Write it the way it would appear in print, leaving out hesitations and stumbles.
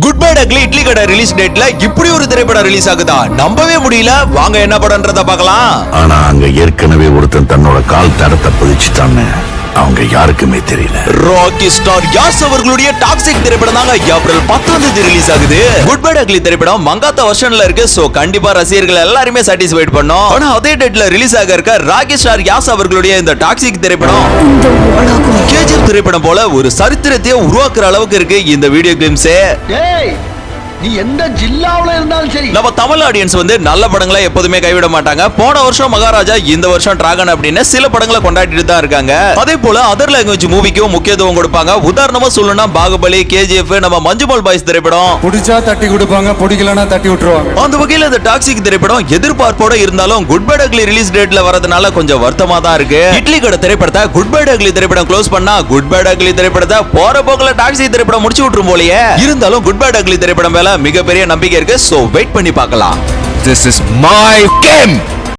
Good bye ugly idli கடை release டேட்ல இப்படி ஒரு திரைப்படம் ரிலீஸ் ஆகுதா நம்பவே முடியல. வாங்க என்ன படம்ன்றத பார்க்கலாம். ஆனா அங்க ஏற்கனவே ஒருத்தன் தன்னோட கால் தடத்தை பதிச்சுட்டான்னு அவங்க யாருக்குமே தெரியல. ராக்கி ஸ்டார் யாஸ் அவர்களுடைய டாக்ஸிக் திரைப்படம் தாங்க ஏப்ரல் 10 ரிலீஸ் ஆகுது. குட் பை அக்லி திரைப்படம் மங்காத்தா வெர்ஷன்ல இருக்கு. சோ கண்டிப்பா ரசிகர்கள் எல்லாருமே சாட்டிஸ்ஃபைட் பண்ணும். ஆனா அதே டேட்ல ரிலீஸ் ஆக இருக்க ராக்கி ஸ்டார் யாஸ் அவர்களுடைய இந்த டாக்ஸிக் திரைப்படம் கேஜிஎஃப் திரைப்படம் போல ஒரு சரித்திரத்தையே உருவாக்குற அளவுக்கு இருக்கு இந்த வீடியோ கிளிப்ஸே. நீ எந்த ஜில்லாவுல இருந்தாலும் சரி நம்ம தமிழ் ஆடியன்ஸ் வந்து நல்ல படங்களை எப்போதுமே கைவிட மாட்டாங்க. போன வருஷம் மகாராஜா, இந்த வருஷம் டிராகன் அப்படின்னு சில படங்களை கொண்டாடிட்டு தான் இருக்காங்க. அதே போல அதர் லாங்குவேஜ் மூவிக்கும் முக்கியத்துவம் கொடுப்பாங்க. உதாரணமா சொல்லணும்னா பாகுபலி, கேஜிஎஃப், நம்ம மஞ்சுமல் பாய்ஸ் திரைப்படம் புடிச்சா தட்டி கொடுப்பாங்க, பிடிக்கலனா தட்டி விட்டுருவாங்க. அந்த வகையில இந்த டாக்ஸிக் திரைப்படம் எதிர்பார்ப்போட இருந்தாலும் குட் பை அக்லி ரிலீஸ் டேட்ல வரதுனால கொஞ்சம் வருத்தமா தான் இருக்கு. இட்லி கடை திரைப்படத்தை குட் பை அக்லி திரைப்படம் க்ளோஸ் பண்ணா குட் பை அக்லி திரைப்படத்தை போற போக்குல டாக்ஸிக் திரைப்படம் முடிச்சு விட்டுரும் போலயே. இருந்தாலும் குட் பை அக்லி திரைப்படம் மேல மிகப்பெரிய நம்பிக்கை இருக்கு. சோ வெயிட் பண்ணி பார்க்கலாம். This is my game.